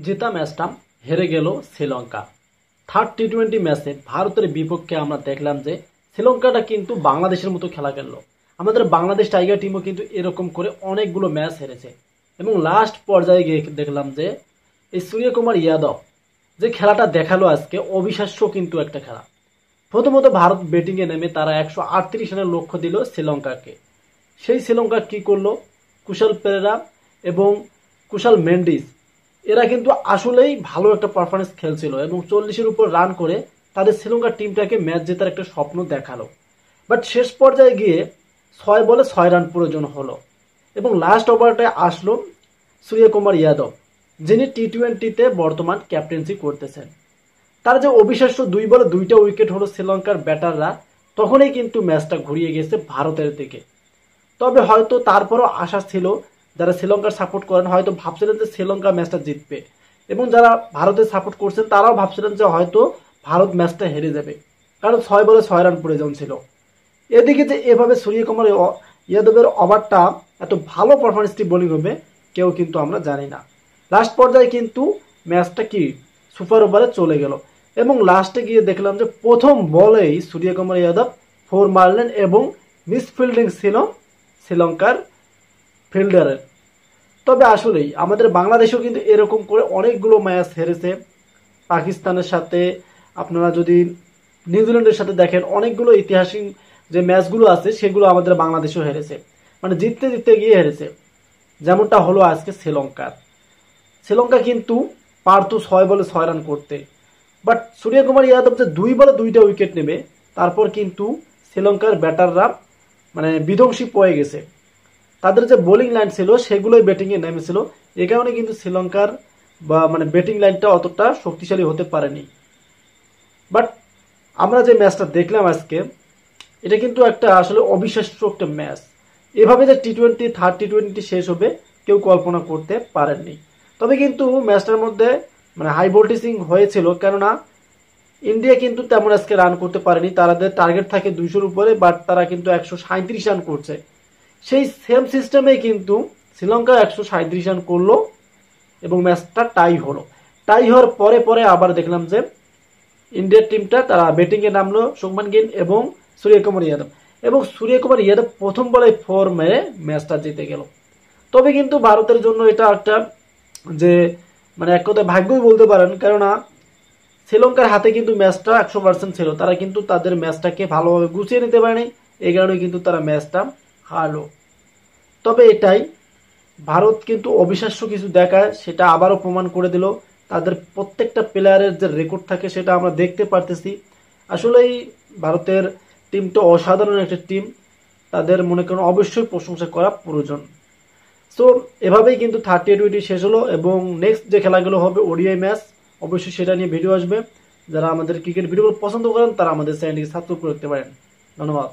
জেতা ম্যাচটা হেরে গেল শ্রীলঙ্কা। থার্ড টি-20 ম্যাচে ভারতের বিপক্ষে আমরা দেখলাম যে শ্রীলঙ্কাটা কিন্তু বাংলাদেশের মতো খেলা খেললো। আমাদের বাংলাদেশ টাইগার টিমও কিন্তু এরকম করে অনেকগুলো ম্যাচ হেরেছে এবং লাস্ট পর্যায়ে গিয়ে দেখলাম যে এই সূর্যকুমার যাদব যে খেলাটা দেখালো আজকে অবিশ্বাস্য কিন্তু একটা খেলা। প্রথমত ভারত ব্যাটিংয়ে নেমে তারা 138 রানের লক্ষ্য দিল শ্রীলঙ্কাকে। সেই শ্রীলঙ্কা কি করলো, কুশাল পেরেরা এবং কুশাল মেন্ডিস এরা কিন্তু আসলেই ভালো একটা পারফরমেন্স খেলছিল এবং 40-এর উপর রান করে তাদের শ্রীলঙ্কার টিমটাকে ম্যাচ জেতার একটা স্বপ্ন দেখালো। বাট শেষ পর্যায়ে গিয়ে 6 বলে 6 রান প্রয়োজন হলো এবং লাস্ট ওভারটায় আসলো সূর্যকুমার যাদব, যিনি টি-20তে বর্তমান ক্যাপ্টেন্সি করতেছেন। তার যে অবিশ্বাস্য 2 বলে 2টা উইকেট হলো শ্রীলঙ্কার ব্যাটাররা, তখনই কিন্তু ম্যাচটা ঘুরিয়ে গেছে ভারতের দিকে। তবে হয়তো তারপরও আশা ছিল, যারা শ্রীলঙ্কার সাপোর্ট করেন হয়তো ভাবছিলেন যে শ্রীলঙ্কা ম্যাচটা জিতবে এবং যারা ভারতের সাপোর্ট করছেন তারাও ভাবছিলেন যে হয়তো ভারত ম্যাচটা হেরে যাবে, কারণ 6 বলে 6 রান প্রয়োজন ছিল। এদিকে যে এভাবে সূর্যকুমার যাদবের ওভারটা এত ভালো পারফরমেন্সটি বোলিং হবে কেউ কিন্তু আমরা জানি না। লাস্ট পর্যায়ে কিন্তু ম্যাচটা কি সুপার ওভারে চলে গেল এবং লাস্টে গিয়ে দেখলাম যে প্রথম বলেই সূর্যকুমার যাদব 4 মারলেন এবং মিসফিল্ডিং ছিল শ্রীলঙ্কার ফিল্ডারের। তবে আসলেই আমাদের বাংলাদেশও কিন্তু এরকম করে অনেকগুলো ম্যাচ হেরেছে পাকিস্তানের সাথে। আপনারা যদি নিউজিল্যান্ডের সাথে দেখেন, অনেকগুলো ঐতিহাসিক যে ম্যাচগুলো আছে সেগুলো আমাদের বাংলাদেশও হেরেছে, মানে জিততে জিততে গিয়ে হেরেছে। যেমনটা হলো আজকে শ্রীলঙ্কা কিন্তু পারতো 6 বলে 6 রান করতে, বাট সূর্যকুমার যাদব যে 2 বলে 2টা উইকেট নেবে তারপর কিন্তু শ্রীলঙ্কার ব্যাটাররা মানে বিধ্বংসী পড়ে গেছে। তাদের যে বোলিং লাইন ছিল সেগুলোই ব্যাটিংয়ে নেমেছিল, এ কারণে কিন্তু শ্রীলঙ্কার মানে ব্যাটিং লাইনটা অতটা শক্তিশালী হতে পারেনি। বাট আমরা যে ম্যাচটা দেখলাম আজকে, এটা কিন্তু একটা আসলে অবিশ্বাস্য একটা ম্যাচ। এভাবে যে টি-20 থার্ড টি-20 শেষ হবে কেউ কল্পনা করতে পারেননি। তবে কিন্তু ম্যাচটার মধ্যে মানে হাই ভোল্টেজিং হয়েছিল, কেননা ইন্ডিয়া কিন্তু তেমন আজকে রান করতে পারেনি। তাদের টার্গেট থাকে 200-র উপরে, বাট তারা কিন্তু 137 রান করছে। সেই সেম সিস্টেমে কিন্তু শ্রীলঙ্কা 137 রান করলো এবং ম্যাচটা টাই হলো। টাই হওয়ার পরে পরে আবার দেখলাম যে ইন্ডিয়ার টিমটা তারা ব্যাটিংয়ে নামলো, শুভমান গিল এবং সূর্যকুমার যাদব, এবং সূর্যকুমার যাদব প্রথম বলে 4 মেরে ম্যাচটা জিতে গেল। তবে কিন্তু ভারতের জন্য এটা একটা যে মানে এক কথায় ভাগ্যই বলতে পারেন, কেননা শ্রীলঙ্কার হাতে কিন্তু ম্যাচটা 100% ছিল। তারা কিন্তু তাদের ম্যাচটাকে ভালোভাবে গুছিয়ে নিতে পারেনি, এই কারণে কিন্তু তারা ম্যাচটা হারলো। তবে এটাই ভারত কিন্তু অবিশ্বাস্য কিছু দেখায়, সেটা আবারও প্রমাণ করে দিল। তাদের প্রত্যেকটা প্লেয়ারের যে রেকর্ড থাকে সেটা আমরা দেখতে পারতেছি। আসলেই ভারতের টিমটা অসাধারণ একটা টিম, তাদের মনে করেন অবশ্যই প্রশংসা করা প্রয়োজন। সো এভাবেই কিন্তু থার্ড টি-20 শেষ হলো এবং নেক্সট যে খেলাগুলো হবে ওডিআই ম্যাচ, অবশ্যই সেটা নিয়ে ভিডিও আসবে। যারা আমাদের ক্রিকেট ভিডিওগুলো পছন্দ করেন তারা আমাদের চ্যানেলটিকে সাবস্ক্রাইব করতে পারেন। ধন্যবাদ।